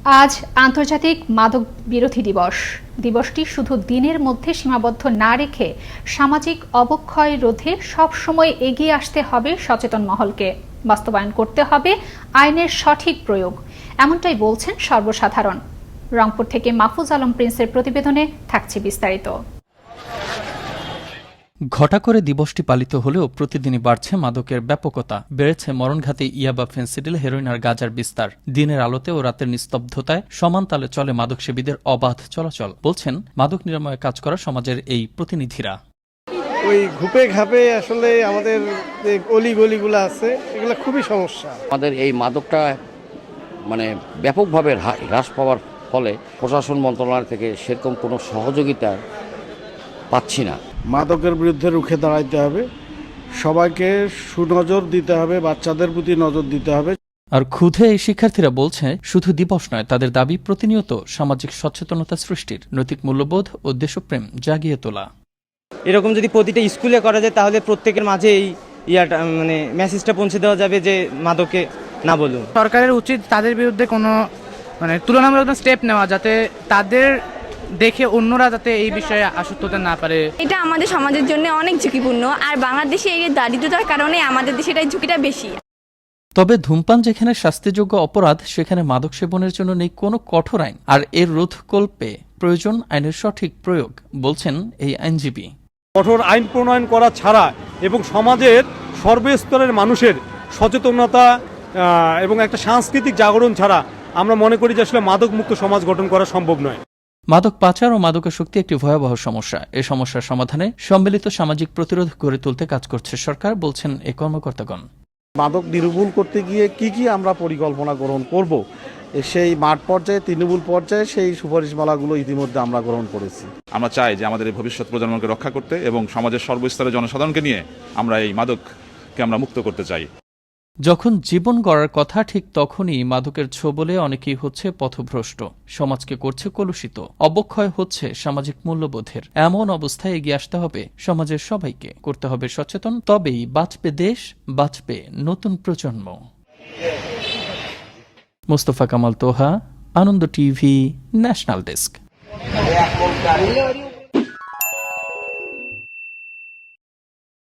আজ আন্তর্জাতিক মাদক বিরোধী দিবস। দিবসটি শুধু দিনের মধ্যে সীমাবদ্ধ না রেখে সামাজিক অবক্ষয় রোধে সবসময় এগিয়ে আসতে হবে সচেতন মহলকে। বাস্তবায়ন করতে হবে আইনের সঠিক প্রয়োগ, এমনটাই বলছেন সর্বসাধারণ। রংপুর থেকে মাহফুজ আলম প্রিন্সের প্রতিবেদনে থাকছে বিস্তারিত। ঘটা করে দিবসটি পালিত হলেও প্রতিদিনই বাড়ছে মাদকের ব্যাপকতা, বেড়েছে মরণঘাতী ইয়াবা, ফেন্সিডিল, হেরোইন আর গাঁজার বিস্তার। দিনের আলোতে ও রাতের নিস্তব্ধতায় সমান তালে চলে মাদকসেবীদের অবাধ চলাচল, বলছেন মাদক নিরাময়ে কাজ করা সমাজের এই প্রতিনিধিরা। ওই ঘুপে ঘাপে আসলে আমাদের যে অলিগলিগুলো আছে এগুলো খুবই সমস্যা। আমাদের এই মাদকটা ব্যাপকভাবে হ্রাস পাওয়ার ফলে প্রশাসন মন্ত্রণালয় থেকে সেরকম কোনো সহযোগিতা পাচ্ছি না। মাদকের বিরুদ্ধে রুখে দাঁড়াইতে হবে, সবাইকে সুনজর দিতে হবে, বাচ্চাদের প্রতি নজর দিতে হবে। আর ক্ষুধে এই শিক্ষার্থীরা বলছে, শুধু দিবস নয়, তাদের দাবি প্রতিনিয়ত সামাজিক সচেতনতা সৃষ্টির, নৈতিক মূল্যবোধ ও দেশপ্রেম জাগিয়ে তোলা। এরকম যদি প্রতিটা স্কুলে করা যায় তাহলে প্রত্যেকের মাঝে এই মেসেজটা পৌঁছে দেওয়া যাবে যে মাদকে না বলুন। সরকারের উচিত তাদের বিরুদ্ধে কোনো তুলনামূলক স্টেপ নেওয়া, যাতে তাদের দেখে অন্যরা যাতে এই বিষয়ে আসক্ত হতে না পারে। এটা আমাদের সমাজের জন্য অনেক ঝুঁকিপূর্ণ, আর বাংলাদেশে এই দারিদ্রতার কারণে আমাদের দেশে এটার ঝুঁকিটা বেশি। তবে ধূমপান যেখানে শাস্তিযোগ্য অপরাধ, সেখানে মাদক সেবনের জন্য নেই কোনো কঠোর আইন, আর এর রোধকল্পে প্রয়োজন আইনের সঠিক প্রয়োগ, বলছেন এই আইনজীবী। কঠোর আইন প্রণয়ন করা ছাড়া এবং সমাজের সর্বস্তরের মানুষের সচেতনতা এবং একটা সাংস্কৃতিক জাগরণ ছাড়া আমরা মনে করি যে আসলে মাদক মুক্ত সমাজ গঠন করা সম্ভব নয়। মাদক পাচার ও মাদকাসক্তি একটি ভয়াবহ সমস্যা। এই সমস্যার সমাধানে সম্মিলিত সামাজিক প্রতিরোধ গড়ে তুলতে কাজ করছে সরকার, বলছেন এই কর্মকর্তাগণ। মাদক নির্মূল করতে গিয়ে কি আমরা পরিকল্পনা গ্রহণ করব, সেই মাঠ পর্যায়ে, তৃণমূল পর্যায়ে সেই সুপারিশমালাগুলো ইতিমধ্যে আমরা গ্রহণ করেছি। আমরা চাই যে আমাদের এই ভবিষ্যৎ প্রজন্মকে রক্ষা করতে এবং সমাজের সর্বস্তরের জনসাধারণকে নিয়ে আমরা এই মাদককে আমরা মুক্ত করতে চাই। যখন জীবন গড়ার কথা, ঠিক তখনই মাদকের ছোবলে অনেকেই হচ্ছে পথভ্রষ্ট, সমাজকে করছে কলুষিত, অবক্ষয় হচ্ছে সামাজিক মূল্যবোধের। এমন অবস্থায় এগিয়ে আসতে হবে সমাজের সবাইকে, করতে হবে সচেতন, তবেই বাঁচবে দেশ, বাঁচবে নতুন প্রজন্ম। মোস্তফা কামাল তোহা, আনন্দ টিভি, ন্যাশনাল ডেস্ক।